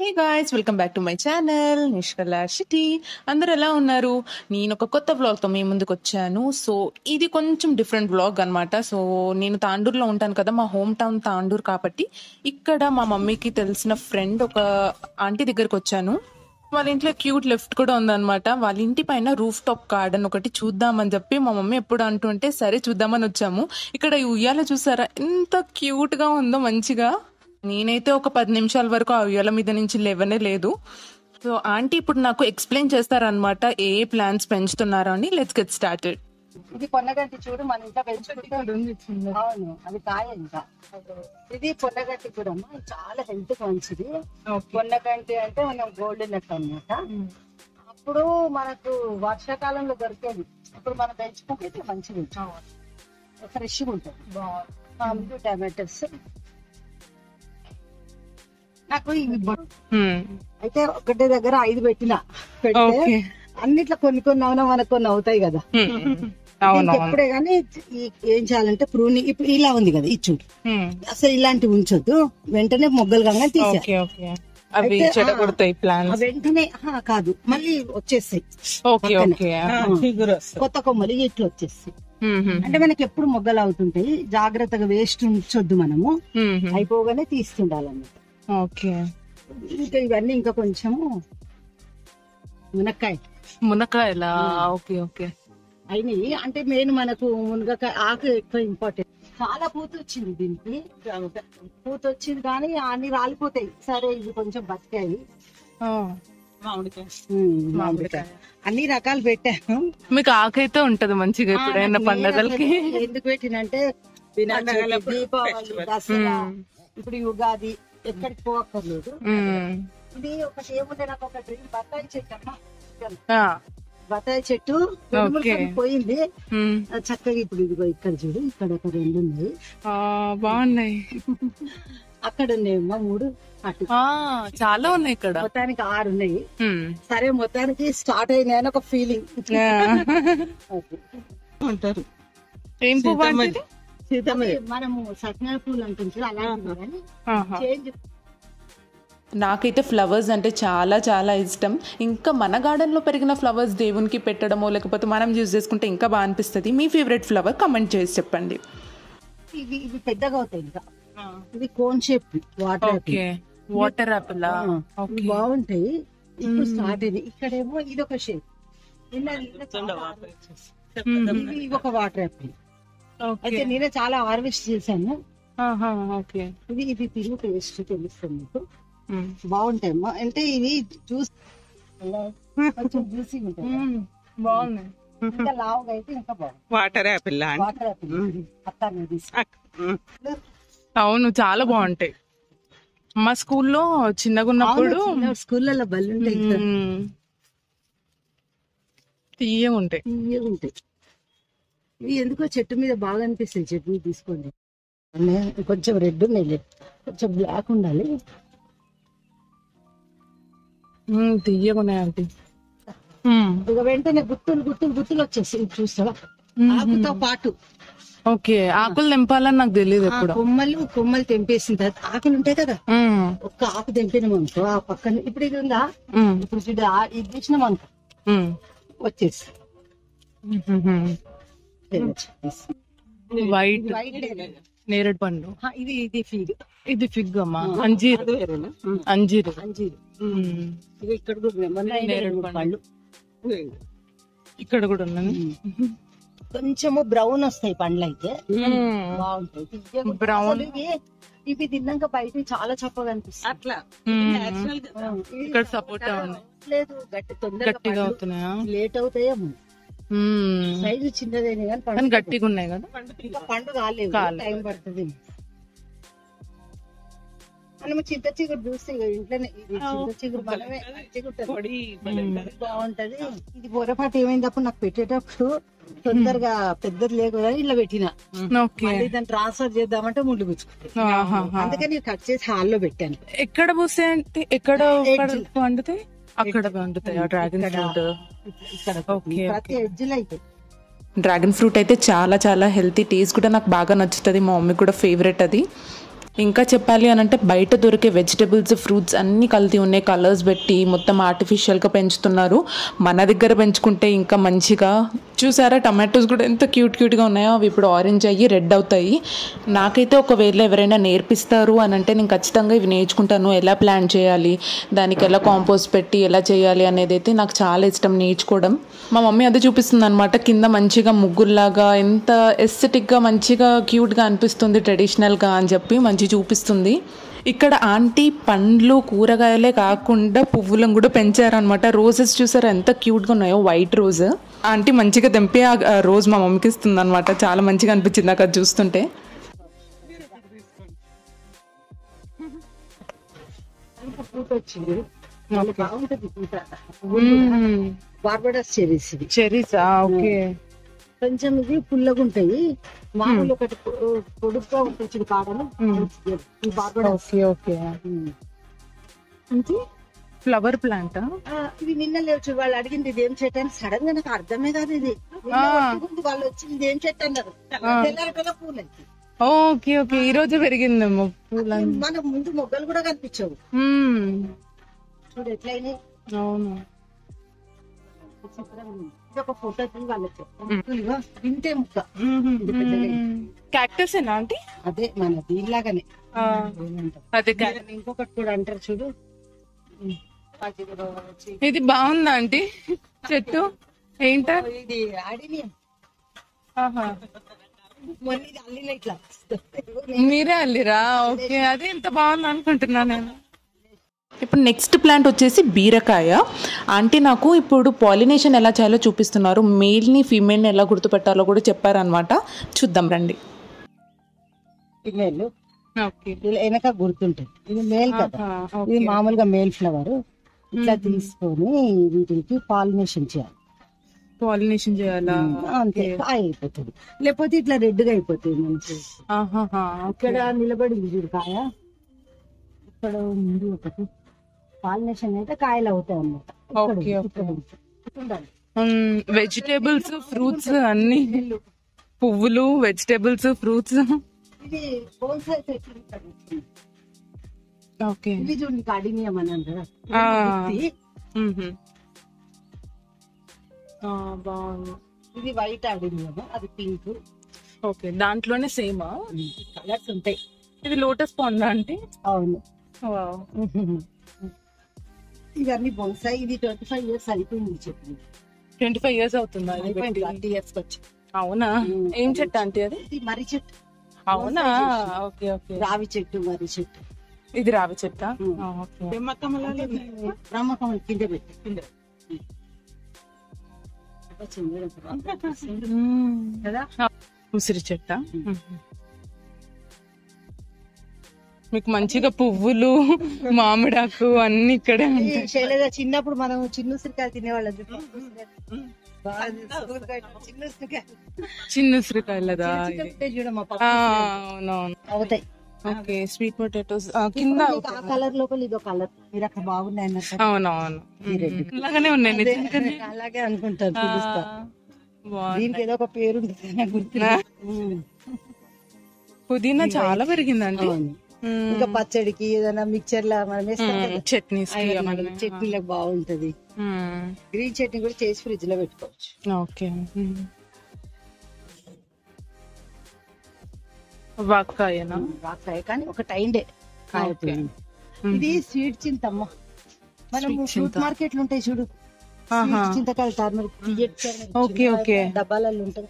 Hey guys, welcome back to my channel Nishkala Shetty. అందరు ఎలా ఉన్నారు? నేను ఒక కొత్త వ్లాగ్తో మీ ముందుకు వచ్చాను. సో ఇది కొంచెం డిఫరెంట్ వ్లాగ్ అనమాట. సో నేను తాండూరులో ఉంటాను కదా, మా హోమ్ టౌన్ తాండూరు కాబట్టి ఇక్కడ మా మమ్మీకి తెలిసిన ఫ్రెండ్ ఒక ఆంటీ దగ్గరకు వచ్చాను. వాళ్ళ ఇంట్లో క్యూట్ లిఫ్ట్ కూడా ఉందన్నమాట. వాళ్ళ ఇంటి పైన రూఫ్ టాప్ గార్డెన్ ఒకటి చూద్దామని చెప్పి మా మమ్మీ ఎప్పుడు అంటుంటే సరే చూద్దామని వచ్చాము. ఇక్కడ ఈ ఉయ్యాల చూసారా ఎంత క్యూట్ గా ఉందో, మంచిగా. నేనైతే ఒక 10 నిమిషాల వరకు ఆ ఉయ్యాల మీద నుంచి లేవనే లేదు. సో ఆంటీ ఇప్పుడు నాకు ఎక్స్ప్లెయిన్ చేస్తారనమాట ఏ ప్లాంట్స్ పెంచుతున్నారో అని. Let's get started. ఇది పొన్నగంటి చూడు, మన ఇంట్లో పెంచుకుంటే అవును అది కాయ. ఇంకా ఇది పొన్నగంటి కూడా చాలా హెల్త్ మంచిది. పొన్నగంటి అంటే మనం గోల్డ్ నెట్ అన్నమాట. అప్పుడు మనకు వర్షాకాలంలో దొరికేది, ఇప్పుడు మనం పెంచుకుంటే ఇట్లా మంచిగా ఉంటుంది, ఫ్రెష్గా ఉంటుంది. టమాటోస్ నాకు అయితే ఒకటే దగ్గర 5 పెడితే అన్నిట్లో కొన్ని కొన్ని అవునా మనకు కొన్ని అవుతాయి కదా. ఎప్పుడే గానీ ఏం చేయాలంటే ప్రూనింగ్, ఇప్పుడు ఇలా ఉంది కదా ఇది చూడు, అసలు ఇలాంటివి ఉంచొద్దు, వెంటనే మొగ్గలు కాగానే తీసేయాలి. వెంటనే కాదు, మళ్ళీ వచ్చేస్తాయి కొత్త కొమ్మలు ఇట్లా వచ్చేస్తాయి. అంటే మనకి ఎప్పుడు మొగ్గలు అవుతుంటాయి, జాగ్రత్తగా వేస్ట్ ఉంచొద్దు, మనము అయిపోగానే తీస్తుండాలన్నమాట. ఇంకా ఇవన్నీ ఇంకా కొంచెము మునక్కాయలా అయినాయి. అంటే మెయిన్ మనకు మునగకాయ ఆకు ఎక్కువ ఇంపార్టెంట్. చాలా పూత వచ్చింది దీనికి, పూత వచ్చింది కానీ అన్ని రాలిపోతాయి. సరే ఇది కొంచెం బతికాయి. మామిడికాయ అన్ని రకాలు పెట్టాను. మీకు ఆకైతే ఉంటది మంచిగా ఎప్పుడైనా పండగలకి. ఎందుకు పెట్టినంటే దీపావళి, దసరా, ఇప్పుడు ఉగాది ఎక్కడికి పోక్కర్లేదు. ఇది ఒకటి ఏముంటే నాకు ఒక డ్రీమ్, బత్తాయి చెట్టు అమ్మా. బత్తాయి చెట్టు పోయింది చక్కగా. ఇప్పుడు ఇదిగో ఇక్కడ చూడు, ఇక్కడ ఒక 2 ఉన్నాయి, బాగున్నాయి. అక్కడ ఉన్నాయమ్మా 3, అటు చాలా ఉన్నాయి. ఇక్కడ మొత్తానికి 6 ఉన్నాయి. సరే మొత్తానికి స్టార్ట్ అయినాయని ఒక ఫీలింగ్ అంటారు. ఏం పువ్వు? మనము సత్యనారాయణ పూలు అంటుంది అలాంటి చేంజ్. నాకైతే ఫ్లవర్స్ అంటే చాలా చాలా ఇష్టం. ఇంకా మన గార్డెన్ లో పెరిగిన ఫ్లవర్స్ దేవునికి పెట్టడమో లేకపోతే మనం యూజ్ చేసుకుంటే ఇంకా బాగా అనిపిస్తుంది. మీ ఫేవరెట్ ఫ్లవర్ కమెంట్ చేసి చెప్పండి. ఇవి పెద్దగా అవుతాయి. ఇంకా ఇది కోన్ షేప్ వాటర్ యాపిల్ బాగుంటాయి. ఇప్పుడు స్టార్ట్ అయింది. ఇక్కడేమో ఇది ఒక షేప్, ఇది ఒక వాటర్ యాపిల్. అయితే నేనే చాలా హార్వెస్ట్ చేశాను. ఇది తిరుగు టేస్ట్ తెలుస్తుంది మీకు, బాగుంటాయమ్మా. అంటే ఇవి జ్యూస్ కొంచెం జ్యూసీ ఉంటాయి, బాగున్నాయి. ఇంకా లావుగా అయితే ఇంకా బాగుంది. వాటర్ యాపిల్ అత్త. అవును, చాలా బాగుంటాయి. మా స్కూల్లో చిన్నగా ఉన్నప్పుడు స్కూల్లో బళ్ళు ఉంటాయి, తీయగా ఉంటాయి. ఇవి ఎందుకో చెట్టు మీద బాగా అనిపిస్తాయి. చెట్టు మీద తీసుకోండి. కొంచెం రెడ్ ఉన్నాయి, కొంచెం బ్లాక్ ఉండాలి. తీయగా ఉన్నాయి అంటే ఇక వెంటనే గుత్తులు వచ్చేసి చూస్తావా, ఆకుతో పాటు. ఆకులు తెంపాలని నాకు తెలియదు. ఎప్పుడు కొమ్మలు తెంపేసిన తర్వాత ఆకులు ఉంటాయి కదా, ఒక్క ఆకు తెంపినాం అనుకో ఆ పక్కన. ఇప్పుడు ఇది ఉందా, ఇప్పుడు చూడ ఇది తీసినాం అనుకో వచ్చేసి వైట్ నేరేడు పండు. ఇది ఫిగ్ అమ్మా. అంజీరు. ఇక్కడ కూడా పళ్ళు ఇక్కడ కూడా ఉన్నాయి. కొంచెము బ్రౌన్ వస్తాయి పండ్లు, అయితే బాగుంటాయి. బ్రౌన్ ఇవి తిన్నాక బయట చాలా చప్పగా అనిపిస్తుంది. అట్లా ఇక్కడ సపోర్ట్ లేదు, గట్టిగా అవుతున్నాయా, లేట్ అవుతాయేమో. సైజు చిన్నదేనే కానీ గట్టిగా ఉన్నాయి కదా. పండు కాలేదు, టైం పడుతుంది. మనము చింత చిగురు చూస్తే ఇంట్లోనే చింత చిగురు మనమే బాగుంటది. ఇది పొరపాటు ఏమైందప్పుడు నాకు పెట్టేటప్పుడు తొందరగా పెద్దది లేకుండా ఇలా పెట్టినా, దాన్ని ట్రాన్స్ఫర్ చేద్దామంటే ముళ్ళు గుచ్చుకుంటాయి. అందుకని కట్ చేసి హాల్లో పెట్టాను. ఎక్కడ పూస్తే అంటే ఎక్కడ పండుతాయి, అక్కడ పండుతాయి. డ్రాగన్ ఫ్రూట్ ప్రతి ఎడ్జ్లో అయితే. డ్రాగన్ ఫ్రూట్ అయితే చాలా చాలా హెల్తీ, టేస్ట్ కూడా నాకు బాగా నచ్చుతుంది. మా మమ్మీ కూడా ఫేవరెట్ అది. ఇంకా చెప్పాలి అని అంటే బయట దొరికే వెజిటబుల్స్ ఫ్రూట్స్ అన్నీ కల్తీ ఉన్నాయి, కలర్స్ పెట్టి మొత్తం ఆర్టిఫిషియల్గా పెంచుతున్నారు. మన దగ్గర పెంచుకుంటే ఇంకా మంచిగా. చూసారా టమాటోస్ కూడా ఎంత క్యూట్గా ఉన్నాయో, అవి ఇప్పుడు ఆరెంజ్ అయ్యి రెడ్ అవుతాయి. నాకైతే ఒకవేళ ఎవరైనా నేర్పిస్తారు అని అంటే నేను ఖచ్చితంగా ఇవి నేర్చుకుంటాను. ఎలా ప్లాన్ చేయాలి, దానికి ఎలా కాంపోస్ట్ పెట్టి ఎలా చేయాలి అనేది అయితే నాకు చాలా ఇష్టం నేర్చుకోవడం. మా మమ్మీ అదే చూపిస్తుంది అనమాట, కింద మంచిగా ముగ్గుల్లాగా ఎంత ఎస్థెటిక్గా మంచిగా క్యూట్గా అనిపిస్తుంది ట్రెడిషనల్గా అని చెప్పి మంచి చూపిస్తుంది. ఇక్కడ ఆంటీ పండ్లు కూరగాయలే కాకుండా పువ్వులను కూడా పెంచారనమాట. రోజెస్ చూసారా ఎంత క్యూట్గా ఉన్నాయో, వైట్ రోజ్. ఆంటీ మంచిగా తెంపి ఆ రోజ్ మా మమ్మీకి ఇస్తుంది అనమాట. చాలా మంచిగా అనిపించింది నాకు అది చూస్తుంటే. ఫ్రూట్ వచ్చింది, బాగుంటది పూట. బార్బడస్ చెరీస్ ఇవి. చెరీసా? ఓకే. కొంచెం ఇది పుల్లగా ఉంటాయి. మామూలు ఒకటి పొడుగ్గా ఉంటాయి చూడు కాడలు, ఈ బార్బడస్. ఓకే. ఫ్లవర్ ప్లాంట్ ఇది నిన్న లేవు చూడు, వాళ్ళు అడిగింది ఇది ఏం చెట్టు అని. సడన్ గా నాకు అర్థమే కాదు ఇది. వాళ్ళు వచ్చింది ఇది ఏం చెట్టు అన్నారు. తెల్లారిపోయిన పూలు అయితే. ఓకే ఓకే, ఈ రోజు పెరిగిందేమో పూల. మనకు ముందు మొగ్గలు కూడా కనిపించవు చూడు ఎట్లయినాయి. అవును. ఇది ఒక ఫోటో వాళ్ళకి వింటే ముక్క. క్యాక్టస్ ఏనా ఆంటీ? అదే మన దీనిలాగానే. అదే ఇంకొకటి కూడా అంటారు చూడు. ఇది బాగుందా ఆంటీ చెట్టు? ఏంట ఇది అడినియం. ఇట్లా మీరే అల్లిరా? ఓకే, అదే ఎంత బాగుంది అనుకుంటున్నా నేను. ఇప్పుడు నెక్స్ట్ ప్లాంట్ వచ్చేసి బీరకాయ. ఆంటీ నాకు ఇప్పుడు పాలినేషన్ ఎలా చేయాలో చూపిస్తున్నారు. మేల్ని ఫీమేల్ని ఎలా గుర్తుపెట్టాలో కూడా చెప్పారనమాట. చూద్దాం రండి. ఫీమేల్ వెనక గుర్తుంటుంది. ఇది మేల్ కదా, ఇది మామూలుగా మేల్ ఫ్లవర్. ఇట్లా తీసుకొని వీటికి పాలినేషన్ చేయాలి. పాలినేషన్ చేయాలా? అంతే, కాయ అయిపోతుంది. లేకపోతే ఇట్లా రెడ్ గా అయిపోతుంది మంచి. ఇక్కడ నిలబడింది చూడు కాయ, ఇక్కడ ఉంది ఒకటి. పాలినేషన్ అయితే కాయలు అవుతాయి అన్నమాట. వెజిటేబుల్స్ ఫ్రూట్స్ అన్ని, పువ్వులు వెజిటేబుల్స్ ఫ్రూట్స్. ఇది బోన్సాయి చెట్లు. ఓకే, ఇది చూడండి అడినియం అని అంటారు. బాగుంది. ఇది వైట్ అడినియం, అది పింక్. ఓకే, దాంట్లోనే సేమా కలర్స్ ఉంటాయి. ఇది లోటస్ పాండ్ అంటే? అవును. వావ్. ఇవన్నీ బోన్సాయి. ఇది 25 years అయిపోయింది చెట్టు. 25 years అవుతుందా? 20 years వచ్చి. అవునా? ఏం చెట్టు అంటే అది? ఇది మర్రి చెట్టు. అవునా? Okay okay. రావి చెట్టు, మర్రి చెట్టు. ఇది రావి చెట్టా? బ్రహ్మకమల కింద పెట్టి కింద కదా. ఉసిరి చెట్ట. మీకు మంచిగా పువ్వులు మామిడాకు అన్ని ఇక్కడే ఉంటాయి. శైలజ చిన్నప్పుడు మనం చిన్న ఉసిరికాయలు తినేవాళ్ళం. చిన్న ఉసిరికాయలదా? చూడమ్మా, అవునవును, అవుతాయి. ఓకే. స్వీట్ పొటాటోస్ కింద ఆ కలర్ లోపల ఇదో కలర్. మీరు అక్కడ బాగున్నాయి అన్నట్టు. అవునవును, అలాగనే ఉన్నాయి. అలాగే అనుకుంటారు. దీనికి ఏదో ఒక పేరు ఉంటుంది గుర్తు. పుదీనా చాలా పెరిగిందండి. ఇంకా పచ్చడికి ఏదైనా మిక్చర్ లా మనం చట్నీస్, చట్నీలకు బాగుంటది. గ్రీన్ చట్నీ కూడా చేసి ఫ్రిడ్జ్ లో పెట్టుకోవచ్చు. ఓకే. వాక్కాయనా? వాక్కాయ కానీ ఒక టైండే కాయ. ఇది స్వీట్ చింతమ్మ. మనం ఫ్రూట్ మార్కెట్లు ఉంటాయి చూడు, చింతకాయలు టర్మరిక్ ఓకే ఓకే డబ్బాలలో ఉంటాయి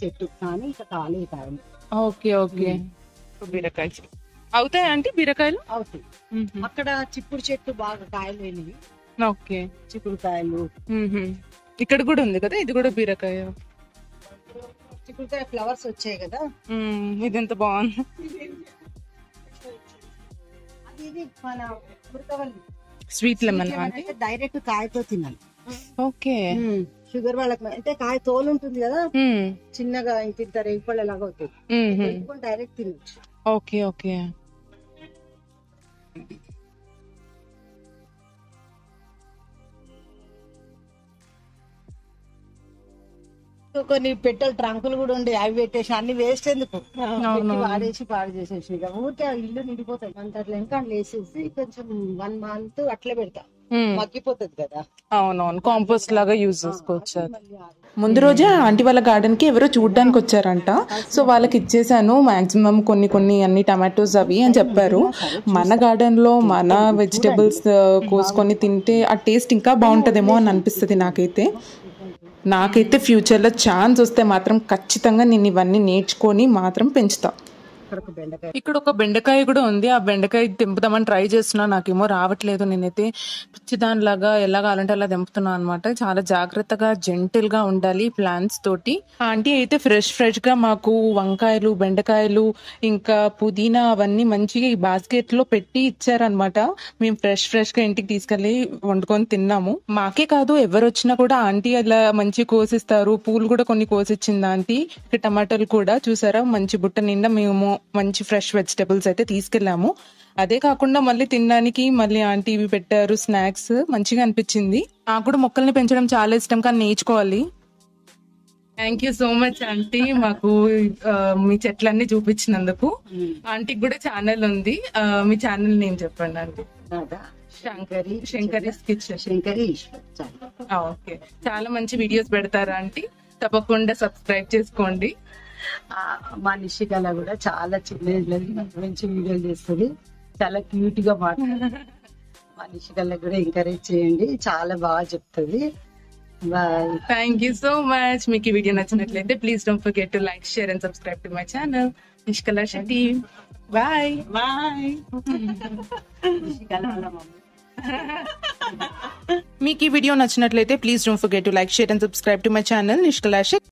చెట్టు. కానీ ఇక కాలేదు కాయలు. Okay okay. బీరకాయ అవుతాయి అంటే బీరకాయలు అవుతాయి. అక్కడ చిక్కుడు చెట్టు బాగా కాయలు అయినవి. ఓకే, చిక్కుడు కాయలు. ఇక్కడ కూడా ఉంది కదా, ఇది కూడా బీరకాయ. చిక్కుడుకాయ ఫ్లవర్స్ వచ్చాయి కదా. ఇది ఎంత బాగుంది. అది మన ఉడకవల్లి స్వీట్ లెమన్ అంటే డైరెక్ట్ కాయతో తినాలి. ఓకే. షుగర్ వాళ్ళకి అంటే కాయ తోలు ఉంటుంది కదా, చిన్నగా ఇంత రేగిపళ్ళ లాగా అవుతుంది. డైరెక్ట్ తినచ్చు. Okay okay. కొన్ని పెట్టెలు ట్రంకులు కూడా ఉండే అవి పెట్టేసి అన్ని వేస్ట్ ఎందుకు పెట్టి వాడేసి పాడు చేసేసి ఇక ఊరికే ఇల్లు నిండిపోతాయి అంత అట్లా ఇంకా వేసేసి కొంచెం 1 month అట్లే పెడతా మగ్గిపోతుంది కదా. అవునవును, కాంపోస్ట్ లాగా యూజ్ చేసుకోవచ్చు. ముందు రోజే ఆంటీ వాళ్ళ గార్డెన్ కి ఎవరో చూడడానికి వచ్చారంట. సో వాళ్ళకి ఇచ్చేసాను మాక్సిమం కొన్ని అన్ని టమాటోస్ అవి అని చెప్పారు. మన గార్డెన్ లో మన వెజిటేబుల్స్ కోసుకొని తింటే ఆ టేస్ట్ ఇంకా బాగుంటదేమో అని అనిపిస్తుంది నాకైతే ఫ్యూచర్లో ఛాన్స్ వస్తే మాత్రం ఖచ్చితంగా నేను ఇవన్నీ నేర్చుకొని మాత్రం పెంచుతా. ఇక్కడ ఒక బెండకాయ కూడా ఉంది. ఆ బెండకాయ తెంపుదామని ట్రై చేస్తున్నా, నాకేమో రావట్లేదు. నేనైతే పిచ్చిదానిలాగా ఎలా కావాలంటే అలా తెంపుతున్నా అనమాట. చాలా జాగ్రత్తగా జెంటిల్ గా ఉండాలి ప్లాంట్స్ తోటి. ఆంటీ అయితే ఫ్రెష్ గా మాకు వంకాయలు, బెండకాయలు, ఇంకా పుదీనా అవన్నీ మంచిగా ఈ బాస్కెట్ లో పెట్టి ఇచ్చారనమాట. మేము ఫ్రెష్ గా ఇంటికి తీసుకెళ్లి వండుకొని తిన్నాము. మాకే కాదు, ఎవరు వచ్చినా కూడా ఆంటీ అలా మంచి కోసిస్తారు. పూలు కూడా కొన్ని కోసిచ్చింది ఆంటీ. ఇక టమాటాలు కూడా చూసారా, మంచి బుట్ట నిండా మేము మంచి ఫ్రెష్ వెజిటబుల్స్ అయితే తీసుకెళ్లాము. అదే కాకుండా మళ్ళీ తినడానికి మళ్ళీ ఆంటీ ఇవి పెట్టారు స్నాక్స్, మంచిగా అనిపించింది. నాకు కూడా మొక్కల్ని పెంచడం చాలా ఇష్టం, కానీ నేర్చుకోవాలి. Thank you so much aunty, మాకు మీ చెట్లన్నీ చూపించినందుకు. ఆంటీకి కూడా ఛానల్ ఉంది, మీ ఛానల్ నేమ్ చెప్పండి ఆంటీ. శంకరీస్ కిచెన్. ఓకే, చాలా మంచి వీడియోస్ పెడతారు ఆంటీ, తప్పకుండా సబ్స్క్రైబ్ చేసుకోండి. మా నిషికళ కూడా చాలా చిన్న మంచి వీడియోలు చేస్తుంది, చాలా క్యూట్ గా మాట్లాడుతుంది. మా నిషికళ కూడా ఎంకరేజ్ చేయండి, చాలా బాగా చెప్తుంది. Bye. Thank you so much. మీకు ఈ వీడియో నచ్చినట్లయితే please don't forget to like, share and subscribe to my channel Nishkala Shetty. Bye bye. మీకు ఈ వీడియో నచ్చినట్లయితే please don't forget to like, share and subscribe to my channel Nishkala Shetty.